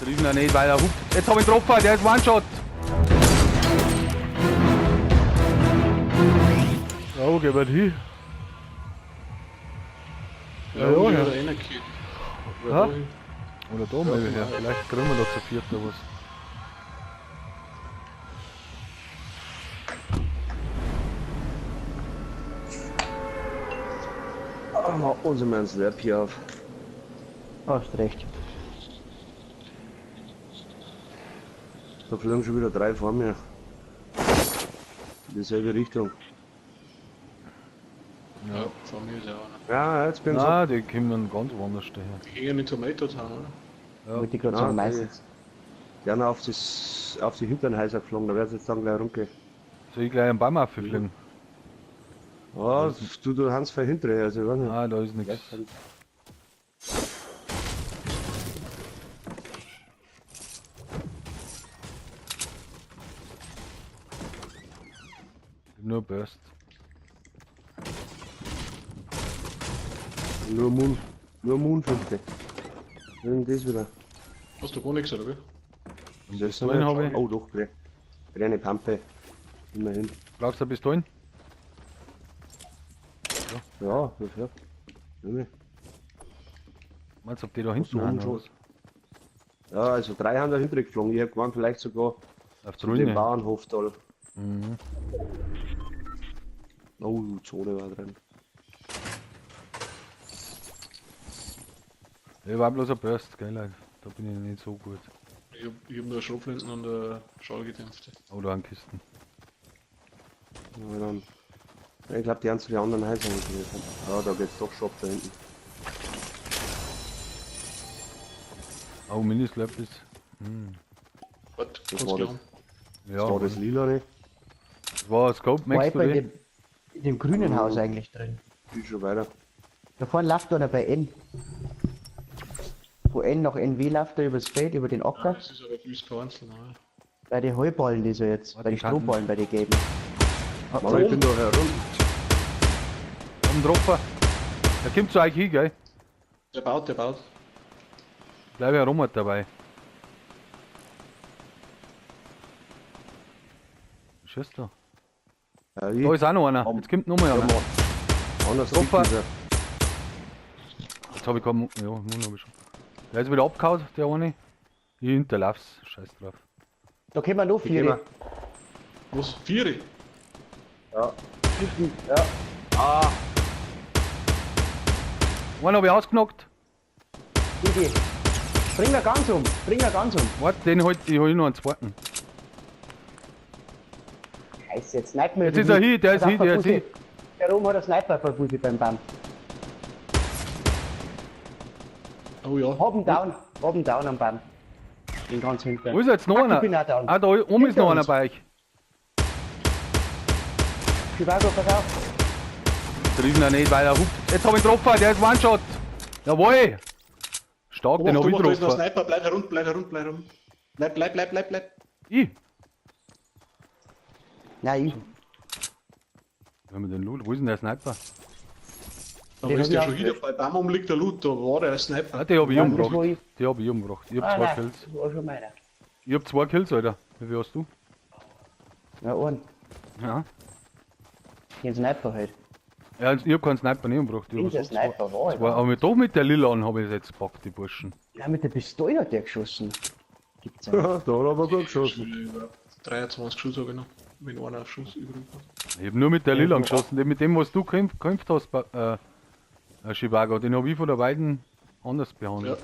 Drüben noch nicht, weil er hupt. Jetzt hab ich ihn getroffen, der ist One-Shot. Ja, wo gehen wir hin? Ja, ja, ja. Ha? Oder da mal her. Vielleicht kriegen wir noch zu viert oder was. Machen wir uns mal ein Slurp hier auf. Hast recht. Da fliegen schon wieder 3 vor mir. In dieselbe Richtung. Ja, vor mir ist ja auch Ja, jetzt bin ich Ah, die kommen ganz woanders daher. noch. Die gehen mit Tomatoes an, oder? Ja. Wollte ich gerade sagen, meistens. Die haben auf die hinteren Häuser geflogen, da werden sie jetzt dann gleich rumgehen. Soll ich gleich einen Baum auffliegen? Ja, du Hans verhintere, also ich weiß nicht. Ah, da ist nichts. Nur Burst. Nur Moonfünfte. Irgend das wieder. Hast du gar nichts, oder wie? Und Das Pistolen habe ich. Oh doch, grüne Pampe. Immerhin. Brauchst du eine Pistolen? Ja, das ja. Meinst du, ob die da hinten So haben? schon. Ja, also 3 haben da hinten geflogen. Ich hab gemeint, vielleicht sogar Auf zu der dem Ruine. Bauernhof da. Mhm. Oh, Zone war drin. Ich war bloß ein Burst, gell, Leute. Da bin ich nicht so gut. Ich hab nur Schrotflinten und Schallgedämpfte. Oder an Kisten. Ja, dann. Ich glaube, die haben zu den anderen Häusern gewesen. Ja, da geht's doch Shop da hinten. Oh, Minislap ist. Hm. Was? Das Kannst war du das. an? Ja, Das war das Lilane. das war ein Scope, War merkst ich du bei den? in dem grünen Haus eigentlich drin. Viel schon weiter. Da vorne läuft einer bei N. Wo N nach NW läuft, da übers Feld, über den Ja, Acker. das ist aber viel vereinzelt, ne? Bei den Heuballen, die so jetzt, Warte, bei den die Kanten. Strohballen, bei den gelben. Aber ich bin da herum. Am Dropper. Der kommt zu euch hin, gell? Der baut. Bleib ja rum dabei. Was schießt da? Ja, Da ist auch noch einer. Jetzt kommt noch mal einer. Anders Stopper. dieser. Jetzt habe ich keinen Mund. Ja, Mund habe ich schon. Der ist wieder abgehauen, der eine. Ich hinterlauf's. Scheiß drauf. Da können wir noch Gehen wir. vier. Was? 4? Ja. Einen habe ich ausgenockt. Digi. Bring er ganz um, Warte, den halt, ich hol noch einen zweiten. Scheiße, jetzt snipen wir. Jetzt ist er hin, der ist hin, der ist hin. Der oben hat einen Sniper verbunden beim Baum. Oh ja. Oben down am Baum. Den ganz hinten. Wo ist jetzt noch Ach, einer? ich bin auch down. Ah, da oben ist Hinter noch einer uns. bei euch. Chivago, pass auf. Drüben noch nicht, weil er hupt. Jetzt hab ich ihn getroffen, der ist One-Shot. Jawohl. Stark, den hab ich Da ist noch ein getroffen. Sniper, bleib herunter. Bleib. Ich? Nein, Wie haben wir den Loot? Wo ist denn der Sniper? Aber Den ist hab der ich schon auch wieder bei Baum liegt der Loot, da war der Sniper. Ah, die hab ich Nein, das war umgebracht. ich. Die hab ich umgebracht. Ich hab 2 nein, Kills. das war schon meiner. Ich hab 2 Kills, Alter. Wie viel hast du? Ja, und Ja. den Sniper halt. Ja, ich hab keinen Sniper nicht umgebracht. Ich hab Der so Sniper war zwei. Aber doch mit der Lila an habe ich es jetzt gepackt, die Burschen. Ja, mit der Pistole hat der geschossen. Gibt's ja. Ja, da hat er aber gut Ich geschossen. über 23 Schuss habe ich noch. Wenn einer auf Schuss übrig hat. Ich hab nur mit der Lila geschossen. Mit dem, was du gekämpft hast, Chivago, den hab ich von der beiden anders Ja. behandelt.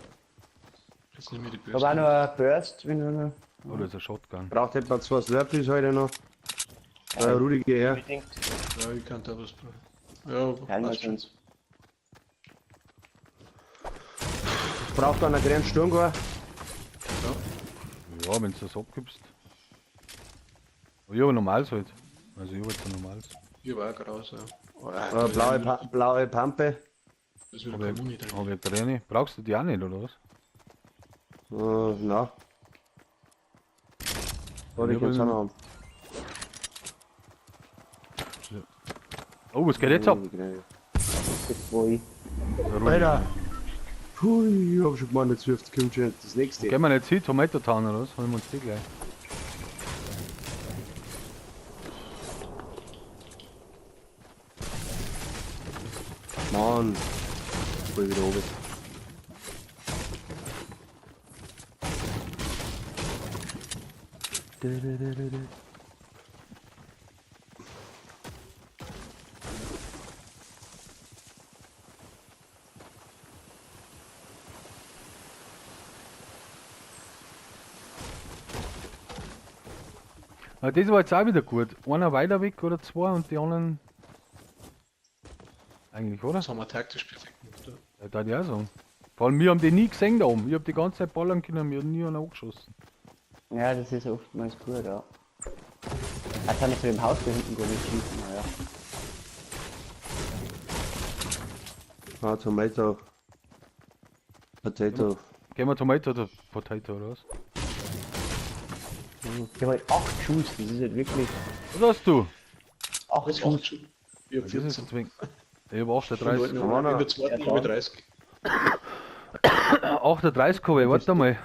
Jetzt nehme ich die Da war Börse. noch ein Burst, wenn du noch. Oder ist ein Shotgun. Braucht etwa 2 Slurpees heute noch. Rudi, geh her. Unbedingt. Ja, ich kann da was brauchen. Ja, Teilen wir passt schon. uns. Braucht dann einen grünen Sturmgewehr. Ja, wenn du das abgibst. Aber ich hab ein normales halt. Also ich hab jetzt ein normales. Hier war auch raus, ja. Blaue Pampe. Das ist wieder Hab keine Muni drin. ich Träne. Brauchst du die auch nicht, oder was? Na. Soll ich Ja, jetzt auch noch haben. Oh, was geht jetzt ab? Das war ich. Der Rudi. Alter, Hui, ich hab schon gemeint, jetzt wirft kommt schon das nächste. Gehen wir nicht hin, Tomato Town oder was? Holen wir uns die gleich. Mann. Voll wieder oben. Aber das war jetzt auch wieder gut. Einer weiter weg oder zwei und die anderen. Eigentlich, oder? Das haben wir taktisch perfekt gemacht. Ja. Ja, da ich auch sagen. Vor allem, wir haben die nie gesehen da oben. Ich hab die ganze Zeit ballern können, wir haben nie einen angeschossen. Ja, das ist oftmals gut, ja. Jetzt habe ich zu dem Haus da hinten gar nicht schießen, naja. Ah, Tomato. Potato. Gehen wir Tomato oder Potato oder was? Ich habe halt 8 Schuss, das ist halt wirklich Was hast du? 8 Das Schuss. macht schon. Ich hab Das ist 14. zwingend. Ich hab 38. Leute, in der zweiten Ja, habe ich 30. 38 habe ich, warte mal.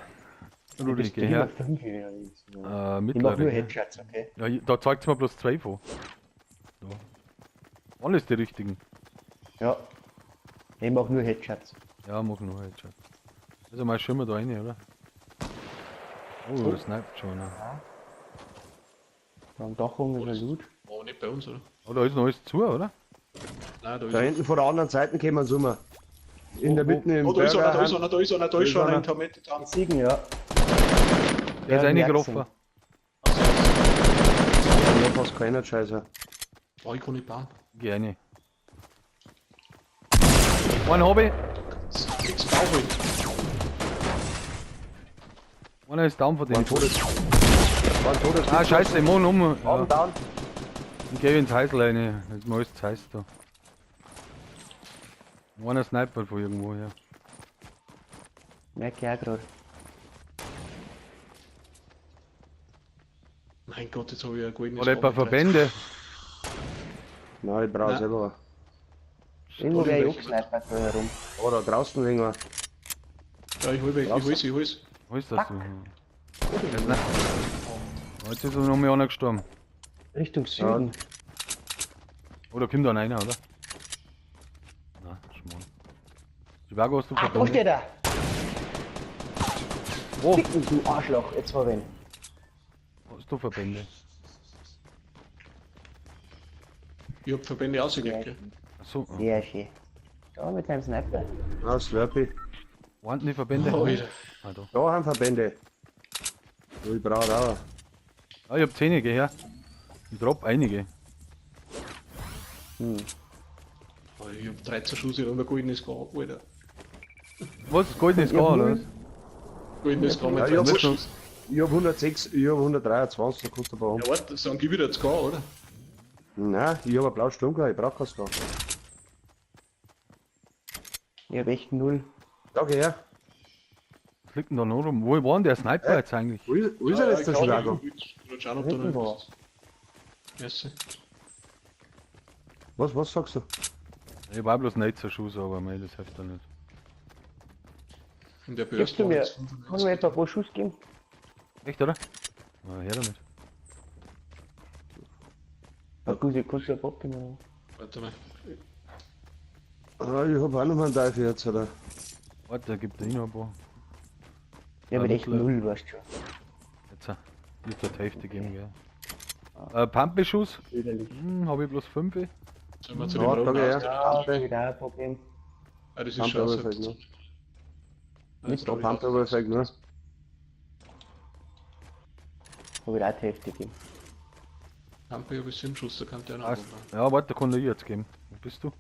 Rudi, geh her. Ich mach nur Mittlere. Headshots, okay? Ja, da zeigt es mir bloß 2 von. Da. Alles die richtigen. Ja. Ich mach nur Headshots. Ja, mach nur halt schon. Also mal schwimmen da rein, oder? Oh, das sniped schon. Ne? Am Dach oben ist ein Loot. Aber nicht bei uns, oder? Oh, da ist noch alles zu, oder? Nein, da ist Da er. hinten von der anderen Seite kommen sie rum. In der Mitte im Oh, da ist einer, da Burger. ist einer, da ist einer, da ist schon einer in Tomate dran. Siegen, ja. Der ist Ja, reingelaufen. Jackson. Ja, fast keiner Scheiße. Oh, ich kann nicht bauen. Geh rein. Einen hab ich. Nix Bauch. Einer ist down von War ein denen. Todes. War ein Todes. Ah, scheiße, ich mach ihn um. Ja. Oben down. Ich geh ins Häusl rein. Das ist mir alles zu heiß da. Einer Sniper von irgendwo her. Merke ich auch gerade. Mein Gott, jetzt habe ich ein goldenes Oder etwa Kabel Verbände. Nein, ich brauche Nein. selber. Irgendwo Oder wäre ich welche? angesnipert da herum. Oh, da draußen irgendwo. Ja, ich hol weg, ich hol's, ich hol's. Wo ist das? Jetzt, ne? Oh, jetzt ist noch mal einer gestorben. Richtung Süden. Oder kommt da noch einer, oder? Nein, schmal. Chivago, hast du Ah, da Verbände? steht er! Wo? Ficken, du Arschloch, jetzt war wen. Hast du Verbände? Ich hab Verbände ausgelegt, Ja. gell? Achso, Sehr schön. Da mit deinem Sniper. Ah, Slurpee. wo waren denn die Verbände? Oh, Alter. Ah, da. Da haben Verbände. Oh, ich brauche auch. Ah, ich hab 10 geh her. Ich drop einige. Oh, ich hab 13 Schuss, ich hab ein goldenes Kabel, Alter. Was? Goldenes Gar, oder was? Goldenes Kabel Ja, mit ich hab 13 schon- Schuss. Ich hab 106, ich hab 123, da kostet aber. Ja, warte, dann gib ich dir jetzt gar, oder? Nein, ich hab ein blaues Sturm gehabt, ich brauch keins da. Ich hab echt 0. Da geh her. Was liegt denn da noch rum? Wo war denn der Sniper jetzt eigentlich? Wo ist er jetzt, der Schlager? Ich schauen, ob da Hinten noch war. ist. Merci. Was sagst du? Ich war bloß nicht so Schuss, aber mei, das hilft da nicht. In der Gibst Börse du mir, waren es kann du mir 95. etwa ein paar Schuss geben? Echt, oder? Na, her damit. Ja, gut, ich kann dir ein paar geben. Warte mal. Ah, ich hab auch noch einen Teufel jetzt, oder? Warte, da gibt es noch ein paar. Ich hab Ja, echt Mittel- 0, weißt du schon. Jetzt, ich hab da die Hälfte gegeben, gell. Pumpelschuss, Widerlich. hab ich bloß 5. Sollen wir zu Ja, dem da Roten geh her. aus? Ja, da wird auch ein Problem. Ah, das ist Pump schon aber aus. vielleicht noch. Mit Da pumpt aber vielleicht noch. Hab ich auch die Hälfte gegeben. Pampe habe ich 7 Schuss, da kann der noch Passt. machen. Ja, warte, da kann ich jetzt geben. Wo bist du?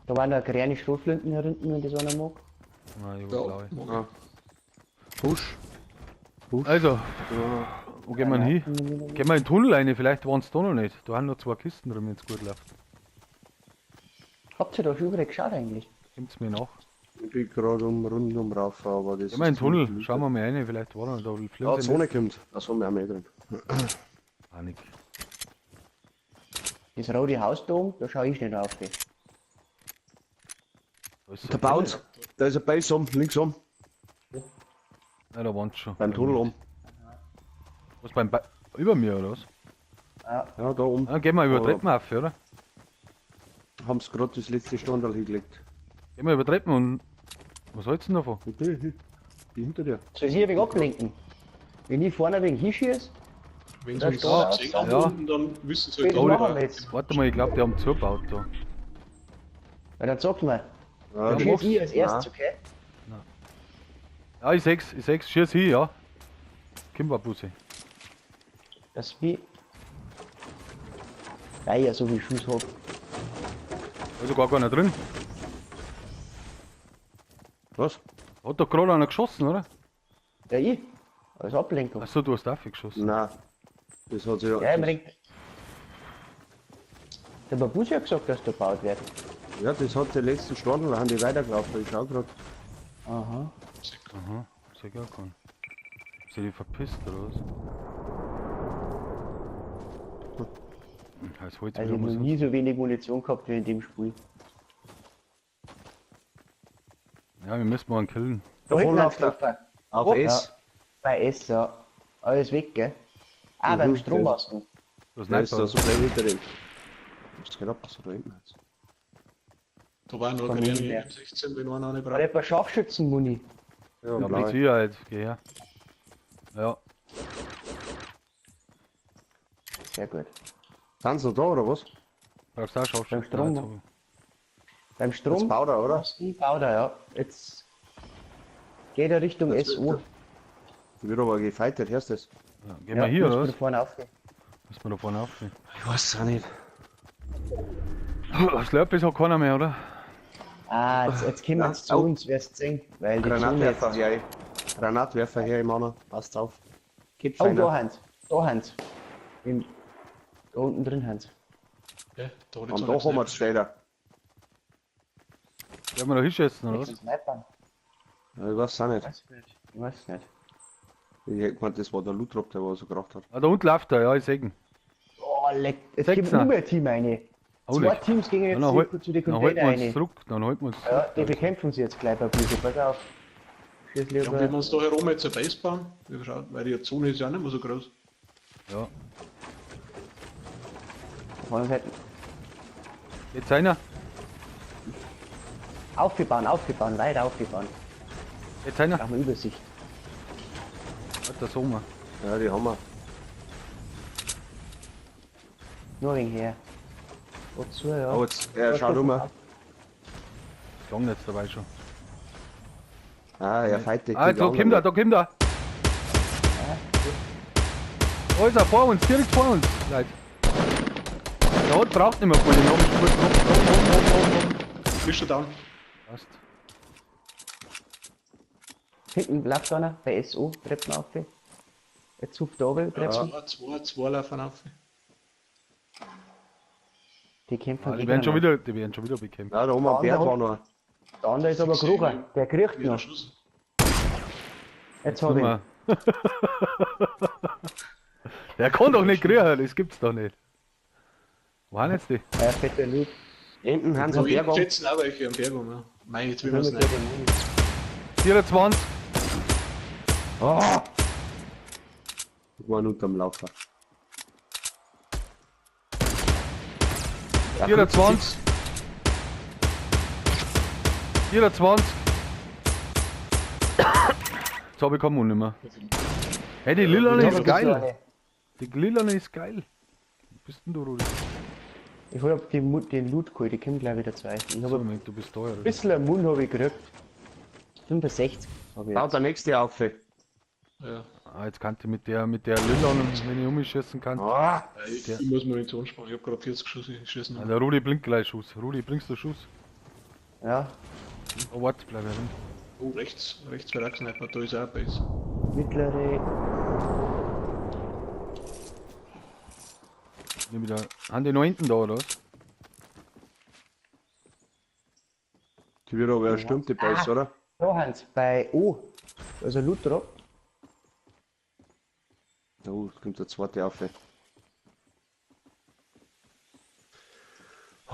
Da waren da grüne Schrotflinten hier hinten, wenn das einer mag. Nein, ich Ja, war blau. mag Ah. Push. Push. Also, wo gehen wir denn hin? Gehen wir in den Tunnel rein, vielleicht waren es da noch nicht. Da haben noch 2 Kisten drin, wenn es gut läuft. Habt ihr da schon überall geschaut eigentlich? Kommt's mir nach. Ich bin gerade rundum rauf, aber das Gehen wir in den Tunnel, ziemlich schauen wir mal rein, vielleicht war er da. Ja, Fliegen sie Zone kommt. Achso, wir haben eh drin. Panik. Das rote Haus da oben, da schau ich nicht auf. Da ist Der Bounce. Da ist ein Base um, links um. Ja, da wohnt schon. Beim Tunnel um. Was über mir oder was? Ja, Ja, da um. Dann gehen wir über Aber- Treppen auf, oder? Haben sie gerade das letzte Standal hingelegt. Gehen wir über Treppen und. Was hältst du denn davon? Und die hinter dir. soll ich hier wegen ablenken? Wenn ich vorne wegen hinschieße, Wenn Da sie uns steht sehen er. da Ja. unten, dann wissen sie halt, das Oh, machen wir jetzt. Warte mal, ich glaube, die haben zugebaut da. Weil dann sagt man, Ja, dann schieße ich als erstes, Nein. okay? Ja, ich sechs, schieß hin, ja. Kimberbusse. Das wie. Weil ich ja so viel Schuss hab. Also gar keiner drin. Was? Hat doch gerade einer geschossen, oder? Ja, ich. Als Ablenkung. Achso, du hast dafür geschossen. Nein. Das hat sich Ja, ich denke. Der Babus hat gesagt, dass da gebaut wird. Ja, das hat der letzte Standal, da haben die weitergelaufen. Ich schau grad. Aha. Aha, ist ja gar kein. Sind die verpisst oder was? Als Holz Also ich hab noch nie so wenig Munition gehabt wie in dem Spiel. Ja, wir müssen mal einen killen. Da hinten Voll hat's auf getroffen. Auf Oh, S. Bei S, ja. Alles weg, gell? Ah, beim Strommasten. Das Da ist Sniper. da so gleich hinter dem. Was geht ab? Was da hinten jetzt? da war noch Von keine hinten, ja. M16, wenn einer eine Hat braucht. etwa Scharfschützenmuni? Ja, Ja, mit blau. Sicherheit, geh her. Ja, Sehr gut. Sind sie noch da oder was? brauchst du auch Scharfschützen? Beim Strom, Nein, jetzt Beim Jetzt Strom? baut er, oder? Baut er, ja. Jetzt geht er Richtung Jetzt SO. wird Wird aber gefightet, hörst du das? hab ich- Ja, gehen wir hier, oder muss was? man da vorne aufgehen. Müssen wir da vorne aufgehen. Ich weiß es auch nicht. Slurp ist auch keiner mehr, oder? Ah, jetzt kommen wir Ja, jetzt zu au. uns, wirst sehen. Weil die Zone Granatwerfer jetzt... her. Granatwerfer her im Mann. Passt auf. Geht Oh, da feiner. Hans. Da Hans. Da unten drin Hans. Ja, da hat Und jetzt da einer haben wir gesniped. es später. Werden wir da hinschießen, oder was? Nächsten Snipern. Ja, ich weiß es auch nicht. Weiß nicht. Ich weiß nicht. Ich hätte gemeint, das war der Lutrop, der was er gebracht hat. Ah, da unten läuft er, ja, ich sehe ihn. Oh, leck. Es Sechser. gibt nur mehr Team rein. Oh, Zwei leck. Teams gehen jetzt Dann zu den halten wir Container uns rein. zurück, dann halten wir uns Ja, zurück. die bekämpfen sie jetzt gleich bei Blüte. Pass auf. Schieß Ja, und wenn wir lieber. uns da herum jetzt eine Base bauen, wie schaut, weil die Zone ist ja auch nicht mehr so groß. Ja, Auf der anderen Seite. jetzt einer, Aufgebaut, weit aufgebaut. jetzt einer. Brauchen wir Übersicht. Hat der Sommer. Ja, die haben wir. Nur wegen her. Wozu, ja. Aber jetzt, er schaut um. Klang jetzt dabei schon. Ah, er fightet. Ah, da kommt er, da kommt er. Da ist er vor uns, direkt vor uns, Leute. Der Hund braucht nicht mehr voll, den haben wir gut. Bist du down? Passt. Hinten bleibt einer bei SO, Treppen auf. Jetzt hupft da oben, Treppen. Zwei laufen auf. Die kämpfen Ah, die gegeneinander. werden schon wieder bekämpft. Ja, da haben wir einen Bär war noch. Der andere ist aber Kroger, der kriegt Wieder noch. Schuss. Jetzt hab ich ihn. Nummer. Der kann doch nicht kriegen, das gibt's doch nicht. Wo waren jetzt die? Ja, fette Loot. Hinten haben sie So, einen Bär ich schätze auch welche am Berg um. Ja. Mei, jetzt will man es nicht. 24, Ah! Ich war unterm Laufer. 24, 24. Jetzt habe ich keinen Mund mehr. Hey, die Lilane ist geil. Die Lilane ist geil. Wo bist denn du, Rudi? Ich hab den Loot geholt, die kommen gleich wieder zwei. Ich So, hab ein Moment, du bist teuer. Oder? bisschen am Mund hab ich gekriegt. 65 hab ich Baut jetzt. der nächste auf. Ja. Ah, jetzt kann ich mit der Lilane, wenn ich umschießen kann. Ah! Ich muss Munition sparen, ich hab gerade 40 Schuss schießen. Ah, der Rudi blinkt gleich Schuss. Rudi, bringst du Schuss? Ja, Oh, warte, bleib drin. Oh, rechts bei der Sniper, da ist auch ein Base. mittlere. Nehm wieder. Haben die noch hinten da, oder was? Die wird aber eine stimmte Base, oder? Da Hans, bei O. Da ist ein Loot drauf. Oh, es kommt der zweite auf.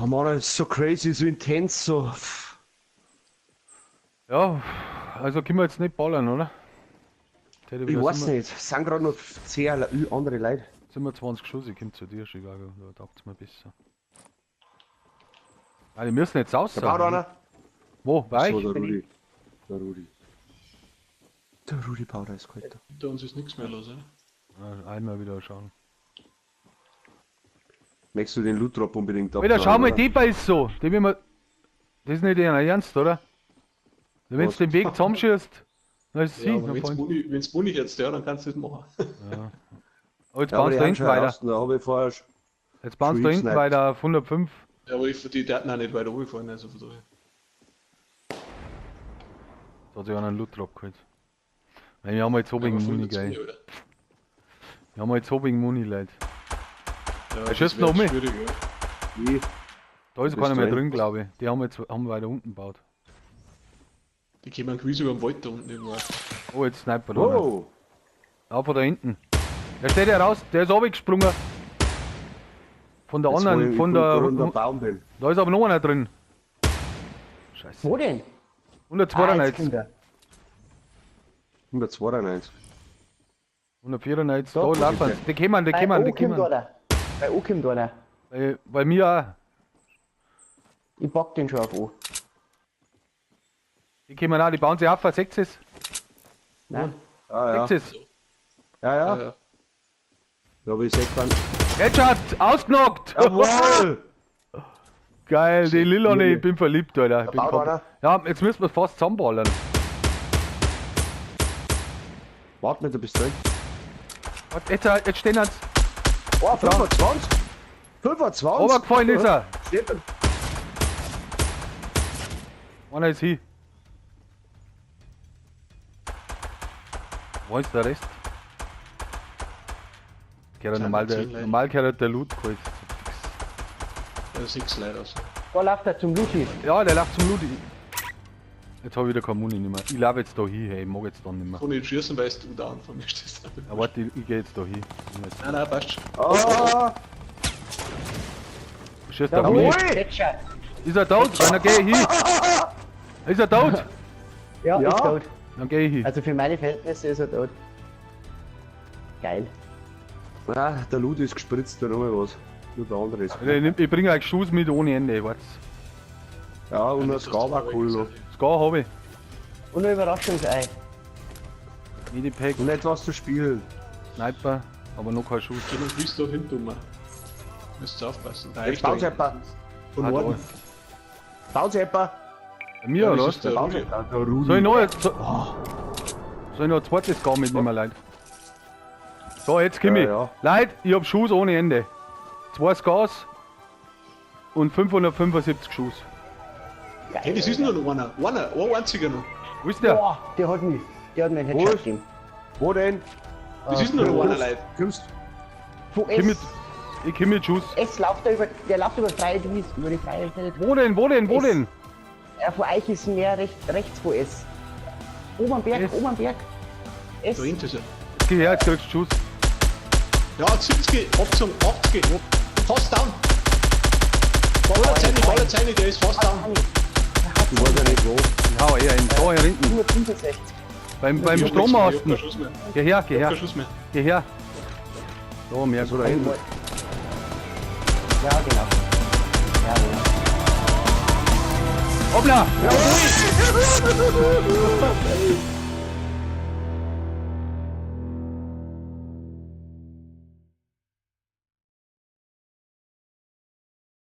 Oh Mann, das ist so crazy, so intens, so. Ja, also können wir jetzt nicht ballern, oder? Jetzt hätte Ich wieder- weiß sind wir- nicht, es sind gerade noch 10 andere Leute. Sind wir 20 Schuss, ich komme zu dir, Chicago, da taugt mir besser. Ah, die müssen jetzt raus. Da baut einer. Wo? Bei So, euch? der Rudi. Der Rudi. Der Rudi baut da ist kalt. Hinter uns ist nichts mehr los, oder? Ja, einmal wieder schauen. Möchtest du den Loot Drop unbedingt Alter, schau mal, oder? die bei ist so. Die will man. Das ist nicht dein Ernst, oder? Wenn Was? du den Weg zusammenschießt, dann ist es Ja, sie. aber Dann fahren- wenn's Muni jetzt, ja, dann kannst du das machen. Aber jetzt Ja, aber baust die du haben hinten schon weiter. raus, da habe ich vorher Jetzt baust du Street hinten Snipe. weiter auf 105. Ja, aber die Daten auch nicht weiter hochgefahren, also von daher. Da hat sich einer einen Loot Drop geholt. Weil wir haben jetzt so wegen Aber Muni, 25, geil. oder? Wir haben jetzt so wegen Muni, Leute. Ja, Er schießt das wär noch um mich. schwierig, ja. Wie? Da ist Du keiner bist mehr drin. drin, glaube ich. Die haben jetzt weiter unten gebaut. Die kommen quasi über den Wald da unten irgendwo. Oh, jetzt Sniper da. Oh. Wow! Da von da hinten. Der steht ja raus, der ist runtergesprungen. Von der Jetzt, wo anderen, ich von unter der. dem Baum bin. Da ist aber noch einer drin. Scheiße. Wo denn? jetzt 192, kommt er. 192. 194, Da, da wo laufen ist sie. Die kommen, die Bei kommen, die O kommt kommen. einer. Bei O kommt einer. Bei mir auch. Ich pack den schon auf O. Die kommen auch, die bauen sich auf, Sechses. Nein. Ah ja. Sechses. Ja, ja. Ja, ja. Da habe ich 6 Mann. Headshot, ausgenockt! Jawohl! Geil, die Lilane, Junge. ich bin verliebt, Alter. Ich bin baut einer. ja, jetzt müssen wir fast zusammenballern. Warte nicht, du bist drin. Warte, jetzt stehen uns. Oh, 25! 25! Runtergefallen ist er. Steht er. Einer ist hier. Wo ist der Rest? Gehört Sind normal, noch der, 10 Leute. normal gehört der Loot geholt. Ja, 6 Leute aus. Da läuft er zum Luti. Ja, der läuft zum Loot. Jetzt habe ich wieder keine Muni nicht mehr. Ich laufe jetzt da hin, hey, ich mag jetzt da nicht mehr. Kann nicht schießen, weil du da vor mir stehst. Ja, warte, ich gehe jetzt da hin. Nein, nein, passt schon. Ah! Schießt auf Jawohl, mich. Headshot. Ist er tot? Dann geh ich hin. Ist er tot? Ja, Ja. ist tot. Dann geh ich hin. Also für meine Verhältnisse ist er tot. Geil. Ah, der Loot ist gespritzt, da nochmal was. Nur der andere ist. Ich bringe euch Schuss mit ohne Ende, warte. Ja, und Ja, das nicht, dass Scar du war da cool weg noch. bist. Scar habe ich. Und ein Überraschungsei. Medipack, Und etwas zu spielen. Sniper, aber noch kein Schuss. Jemand willst du da hinten rum. Müsst ihr aufpassen. Da Jetzt echt da baut hinten. jemand. Von Ah, Norden. Baut jemand. Bei mir, Ja, oder das was? ist der Baut Rudi. jemand. Der Rudi. Soll ich noch, soll ich noch ein zweites Scar mitnehmen, Leute? So, jetzt komm ich. Ja, ja. Leute, ich hab Schuss ohne Ende. 2 Scars und 575 Schuss. Geil. Hey, das ist nur noch einer. Ein einziger noch. Wo ist der? Boah, der hat mich. Der hat mir einen Wo Headshot ist- gegeben. Wo denn? Das ist nur noch einer, Leute. Kommst Von Ich komm mit, S. ich komm mit Schuss. S läuft da über, der läuft über freie Wies, über die freie Feld. Wo denn, wo denn, wo Es- denn? Von euch ist mehr rechts von S. Oben am Berg, S. oben am Berg. S. Da hinten ist er. Jetzt geh her, jetzt kriegst du Schuss. Ja, 70, 80. Fast down. Voller Zeine, der ist fast down. du? Ich weiß ja nicht wo. Ich hau eher hin. Da hier hinten. 165. Beim Ich hab Strommasten. keinen Schuss mehr. Geh her, geh Ich hab her, keinen Schuss mehr. geh her. Da, mehr. So da hinten. Ja, genau. Ja, genau. Hoppla!